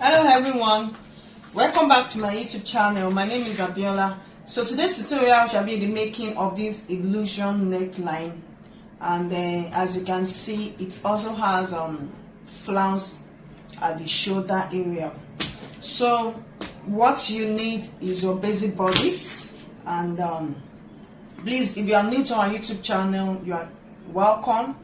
Hello everyone, welcome back to my YouTube channel. My name is Abiola. So today's tutorial shall be the making of this illusion neckline, and as you can see, it also has flounce at the shoulder area. So what you need is your basic bodice, and please, if you are new to our YouTube channel, you are welcome.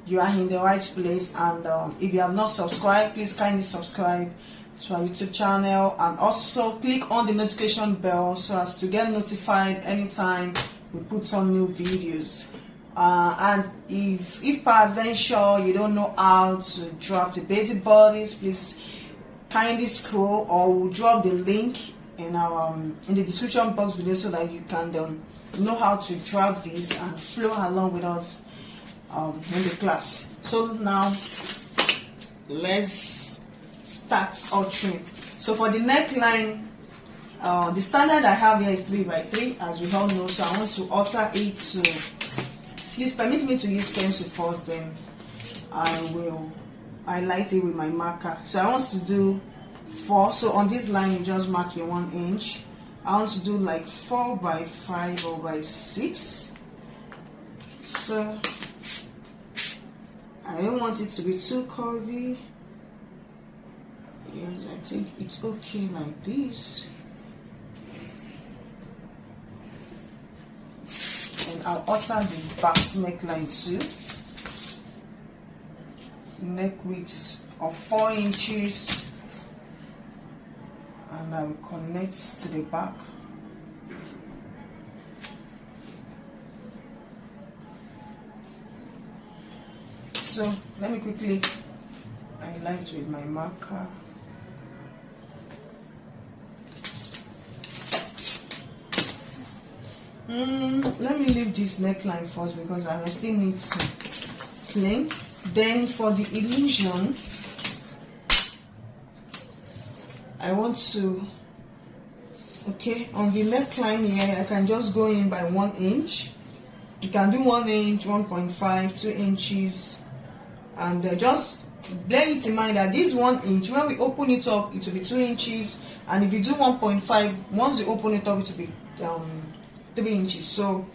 You are in the right place, and if you have not subscribed, please kindly subscribe to our YouTube channel, and also click on the notification bell so as to get notified anytime we put some new videos. And if peradventure you don't know how to draft the basic bodies, please kindly scroll, or we'll drop the link in our in the description box below so that you can know how to draft this and flow along with us in the class. So now let's start altering. So for the neckline, the standard I have here is 3x3, as we all know. So I want to alter it to, please permit me to use pencil first, then I will highlight it with my marker. So I want to do 4. So on this line you just mark your 1 inch. I want to do like 4 by 5 or by 6. So I don't want it to be too curvy. Yes, I think it's okay like this. And I'll alter the back neckline too. Neck width of 4 inches, and I will connect to the back. So let me quickly highlight with my marker. Let me leave this neckline first because I still need to clean. Then for the illusion, I want to, on the neckline here, I can just go in by 1 inch. You can do 1 inch, 1.5, 2 inches, and just bear it in mind that this 1 inch, when we open it up, it will be 2 inches, and if you do 1.5, once you open it up, it will be 3 inches. So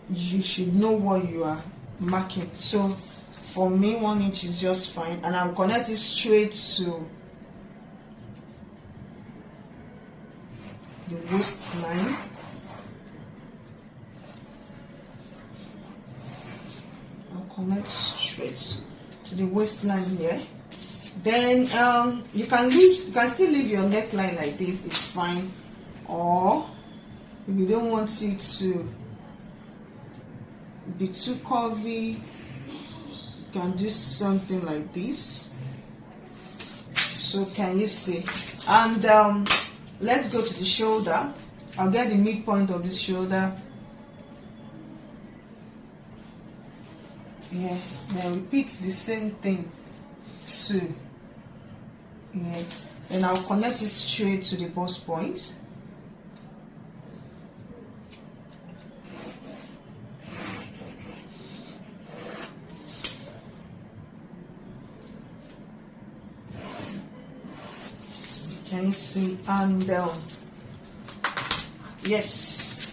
you should know what you are marking. So for me, 1 inch is just fine, and I'll connect it straight to the waistline. I'll connect straight to the waistline here. Then you can still leave your neckline like this, it's fine. Or if you don't want it to be too curvy, you can do something like this. So can you see? And let's go to the shoulder. I'll get the midpoint of this shoulder. Yeah, then repeat the same thing too. Yeah, and I'll connect it straight to the bust point. Can you see? And yes,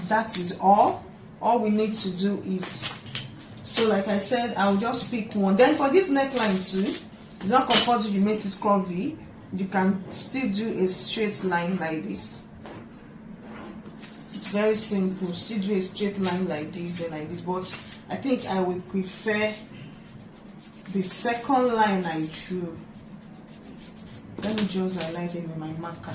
that is all we need to do is, so like I said, I'll just pick one. Then for this neckline too, it's not compulsory you make it curvy. You can still do a straight line like this. It's very simple. Still do a straight line like this and like this, but I think I would prefer the second line I drew. Let me just highlight it with my marker.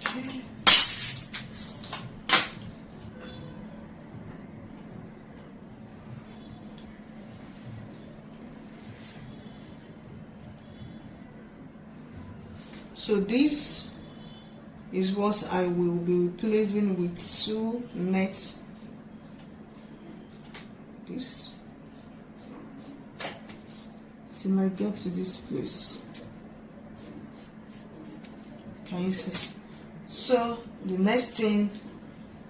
Okay. So this is what I will be replacing with 2 nets. This till I get to this place. Can you see? So the next thing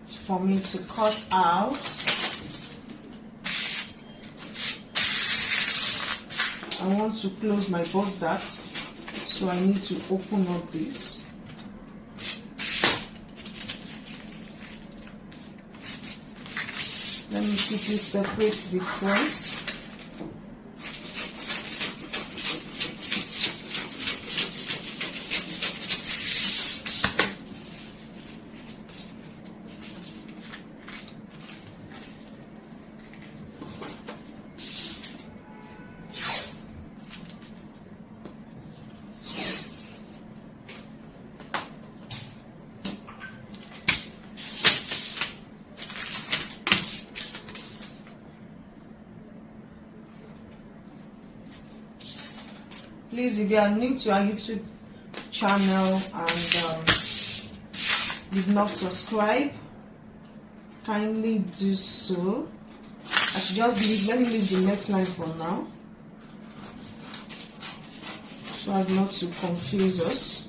is for me to cut out. I want to close my bust dart, so I need to open up this. Let me quickly separate the front. Please, if you are new to our YouTube channel and did not subscribe, kindly do so. I should just let me leave the neckline for now, so as not to confuse us.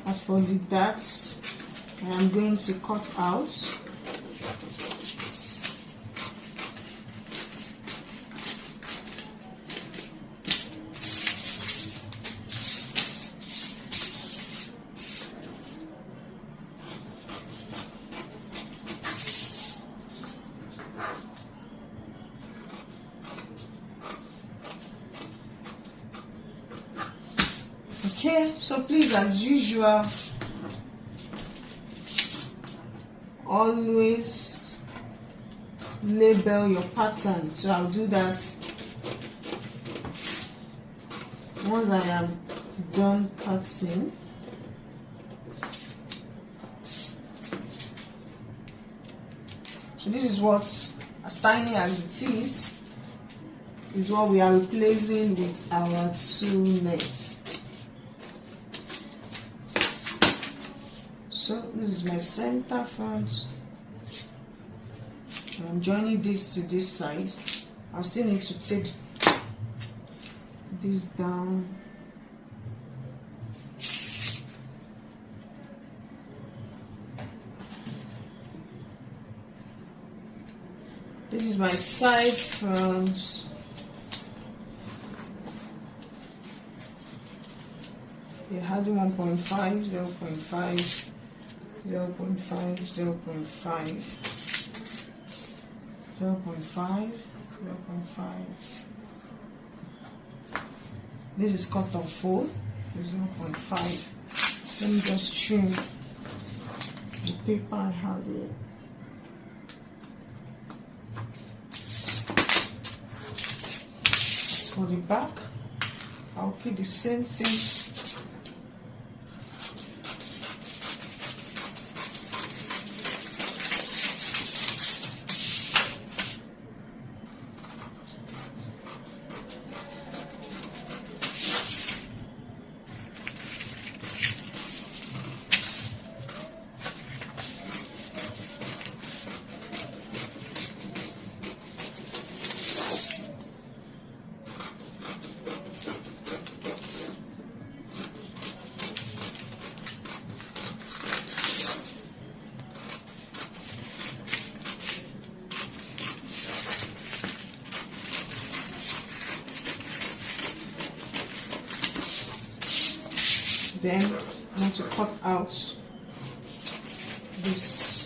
As for the darts, I am going to cut out. Okay, so please, as usual, always label your pattern. So I'll do that once I am done cutting. So this is what, as tiny as it is what we are replacing with our 2 nets. So this is my center front. I'm joining this to this side. I still need to take this down. This is my side front. Yeah, having 1.5, 0.5. 0.5, 0.5, 0.5, 0.5. This is cut on fold, 0.5. Let me just trim the paper I have here. For the back, I'll put the same thing. Then I want to cut out this.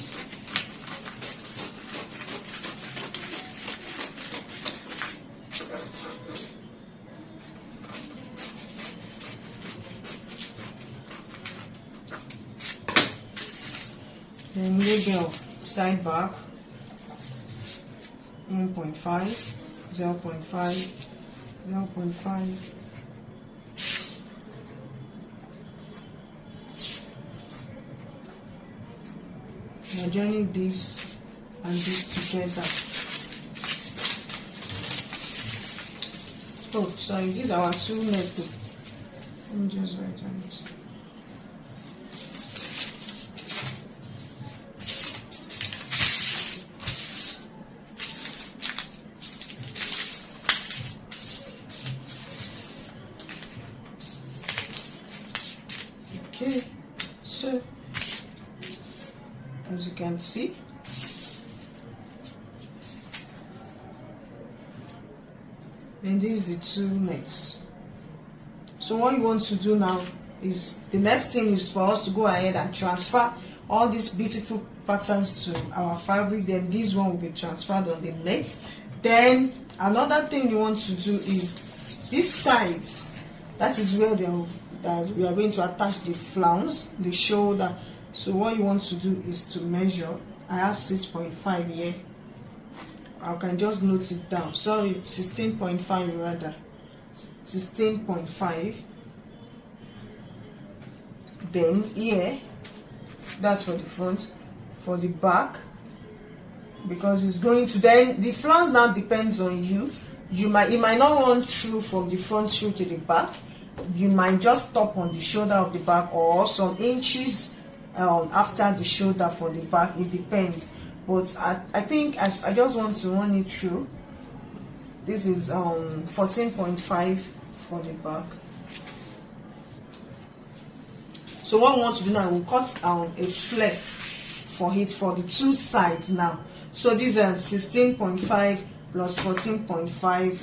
Then label side back 1.5, 0.5, 0.5. We are joining this and this together. Oh, sorry, these are our 2 net. Let me just write on this. Okay, so as you can see, and these are the 2 nets. So what you want to do now is, the next thing is for us to go ahead and transfer all these beautiful patterns to our fabric. Then this one will be transferred on the net. Then another thing you want to do is this side, that is where that we are going to attach the flounce, the shoulder. So what you want to do is to measure. I have 6.5 here. I can just note it down. Sorry, 16.5 rather. 16.5. Then here, that's for the front. For the back, because it's going to, then the flounce now depends on you. You might not run through from the front through to the back. You might just stop on the shoulder of the back, or some inches after the shoulder for the back. It depends, but I think I just want to run it through. This is 14.5 for the back. So what we want to do now, we'll cut a flare for it for the 2 sides now. So these are 16.5 plus 14.5.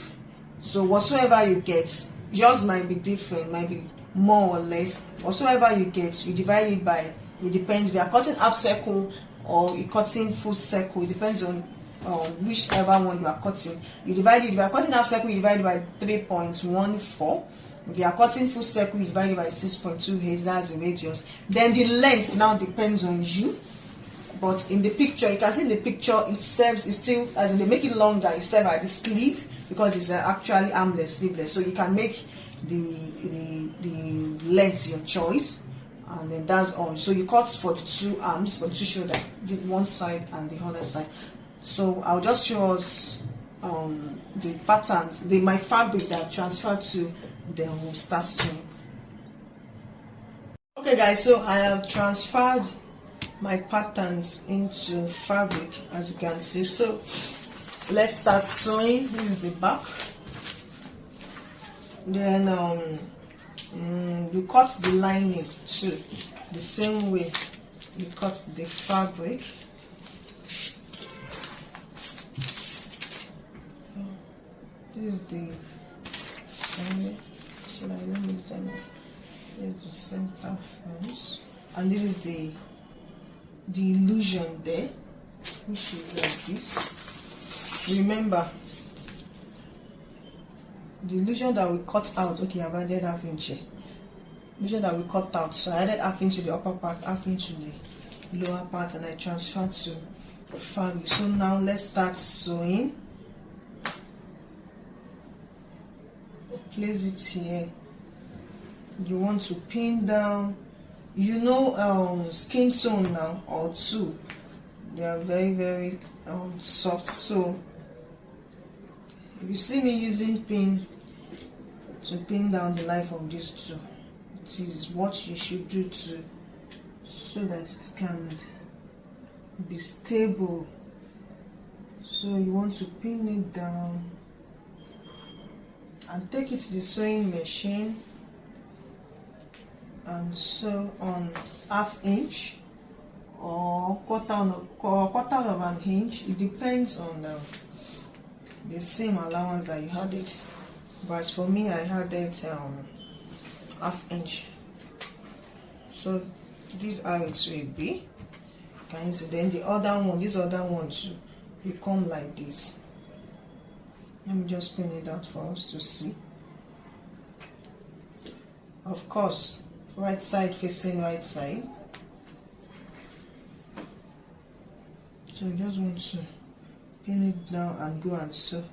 So whatsoever you get, yours might be different, might be more or less. Whatsoever you get, you divide it by, it depends if you are cutting half circle or you're cutting full circle. It depends on whichever one you are cutting. You divide it, if you are cutting half circle, you divide it by 3.14. If you are cutting full circle, you divide it by 6.28. That's the radius. Then the length now depends on you. But in the picture, you can see in the picture, it serves, it's still, as in they make it longer, it serves at the sleeve, because it's actually armless, sleeveless. So you can make the length your choice, and then that's all. So you cut for the 2 arms, for the 2 shoulder, the one side and the other side. So I'll just show us the patterns, my fabric that I transferred to, then we'll start sewing. Okay guys, so I have transferred my patterns into fabric, as you can see. So let's start sewing. This is the back. Then you cut the lining too, the same way you cut the fabric. This is the center. So I don't use them. Here's the center first, and this is the illusion there, which is like this. Remember the illusion that we cut out. Okay, I've added ½ inch here. Illusion that we cut out, so I added ½ inch to the upper part, ½ inch to the lower part, and I transferred to fabric. So now let's start sewing. Place it here. You want to pin down, you know, skin tone now or 2, they are very, very soft. So if you see me using pin to pin down the life of these 2, it is what you should do to, so that it can be stable. So you want to pin it down and take it to the sewing machine and sew on ½ inch or quarter of an inch. It depends on the seam allowance that you had it, but for me I had it ½ inch. So these are it will be. Can you see? Then the other one, this other one too, will come like this. Let me just pin it out for us to see. Of course, right side facing right side. So you just want to pin it down and go and sew.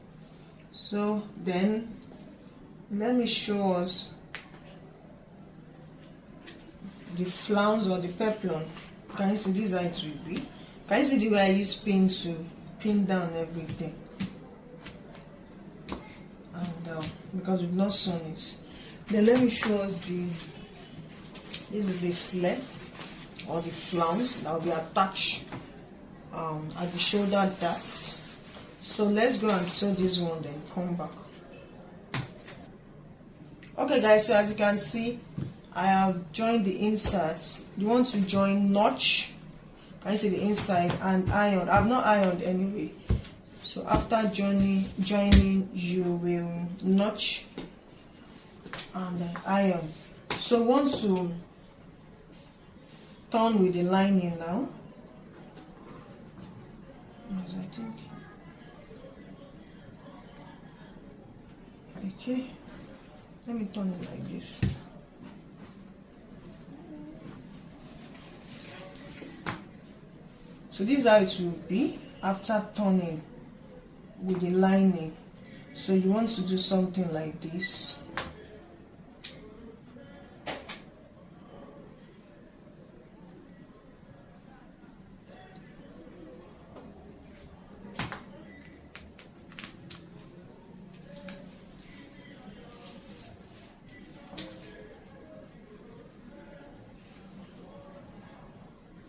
So then let me show us the flounce or the peplum. Can you see this how it will be? Can you see the way I use pin to pin down everything? And because we've not sewn it, then let me show us this is the flare or the flounce that will be attached at the shoulder darts. So let's go and sew this one, then come back. Okay guys, so as you can see, I have joined the inserts. You want to join notch, can you see the inside, and iron. I've not ironed anyway, so after joining you will notch and then iron. So once to turn with the lining now, as I think. Okay, let me turn it like this. So this is how it will be after turning with the lining. So you want to do something like this.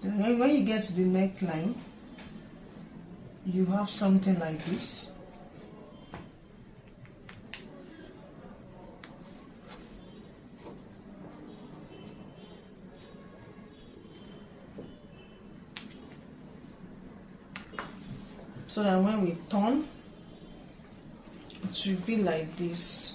And when you get to the neckline, you have something like this. So that when we turn, it will be like this.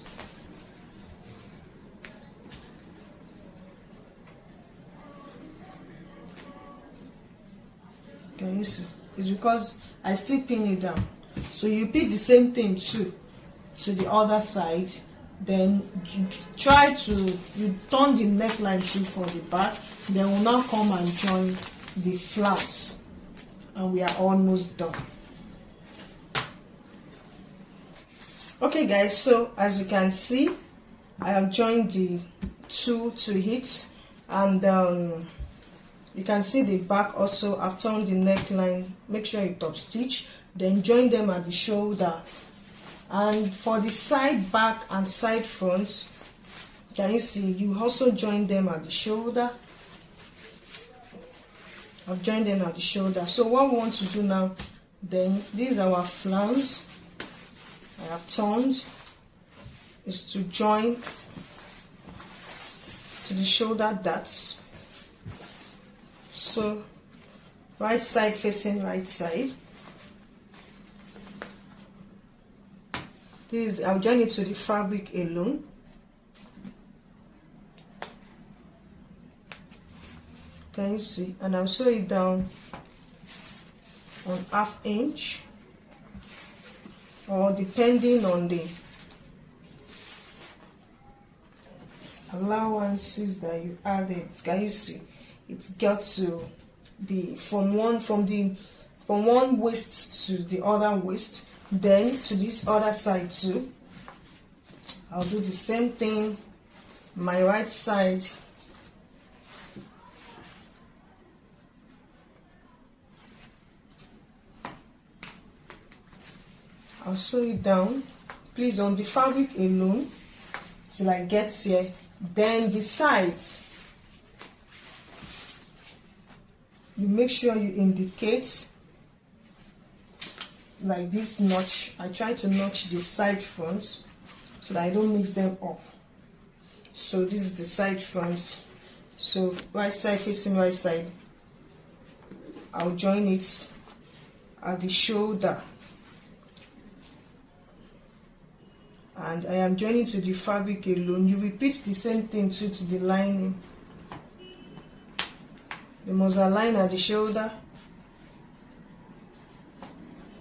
Can you see? It's because I still pin it down. So you pin the same thing too to the other side. Then you turn the neckline too for the back. Then we'll now come and join the flounce, and we are almost done. Okay guys, so as you can see, I have joined the two to it, and you can see the back also. I've turned the neckline, make sure you top stitch, then join them at the shoulder. And for the side back and side front, can you see, you also join them at the shoulder. I've joined them at the shoulder. So what we want to do now, then this is our flounce. I have turned, is to join to the shoulder darts. So right side facing right side. This I'll join it to the fabric alone. Can you see? And I'll sew it down on 1/2 inch, or depending on the allowances that you added. Can you see? It's got to the from one waist to the other waist, then to this other side too. I'll do the same thing. My right side, I'll sew it down, please, on the fabric alone till I get here. Then the sides, you make sure you indicate like this notch. I try to notch the side fronts so that I don't mix them up. So this is the side fronts. So right side facing right side, I'll join it at the shoulder, and I am joining to the fabric alone. You repeat the same thing too to the lining. You must align at the shoulder.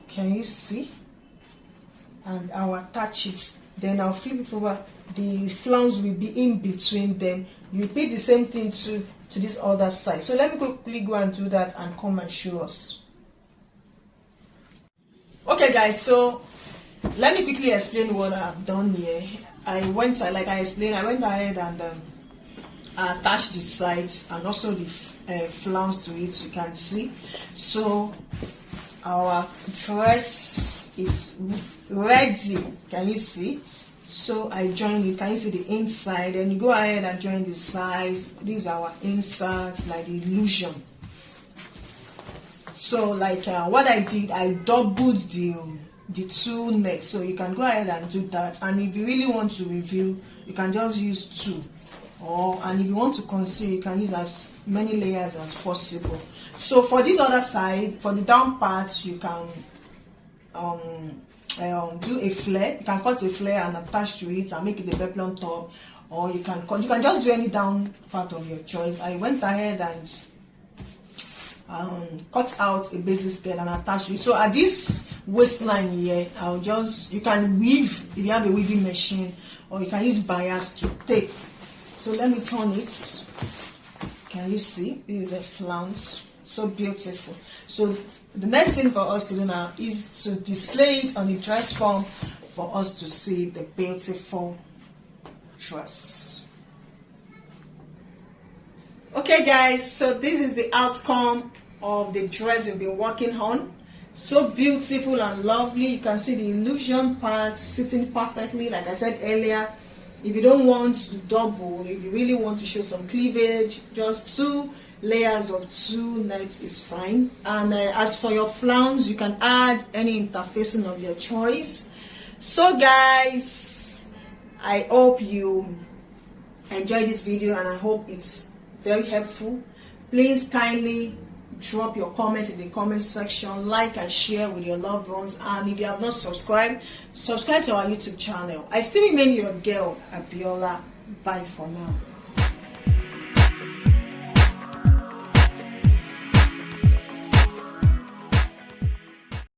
Can you see? And I'll attach it. Then I'll flip it over. The flounce will be in between them. You repeat the same thing to this other side. So let me quickly go and do that and come and show us. Okay guys, so let me quickly explain what I've done here. like I explained, I went ahead and attached the sides and also the flounce to it. You can see. So our dress is ready. Can you see? So I joined it. Can you see the inside? And you go ahead and join the sides. These are our inserts, like the illusion. So like what I did, I doubled the two necks. So you can go ahead and do that. And if you really want to review, you can just use two. And if you want to conceal, you can use as many layers as possible. So for this other side, for the down part, you can do a flare. You can cut a flare and attach to it and make it a peplum top, or you can just do any down part of your choice. I went ahead and cut out a basic skirt and attach to it. So at this waistline here, you can weave if you have a weaving machine, or you can use bias to tape. So let me turn it. Can you see? This is a flounce. So beautiful. So the next thing for us to do now is to display it on the dress form for us to see the beautiful dress. Okay guys, so this is the outcome of the dress we've been working on. So beautiful and lovely. You can see the illusion part sitting perfectly, like I said earlier. If you don't want to double, if you really want to show some cleavage, just two layers of two nets is fine. And as for your flounce, you can add any interfacing of your choice. So guys, I hope you enjoyed this video and I hope it's very helpful. Please kindly drop your comment in the comment section, like and share with your loved ones, and if you have not subscribed, subscribe to our YouTube channel. I still remain your girl, Abiola. Bye for now.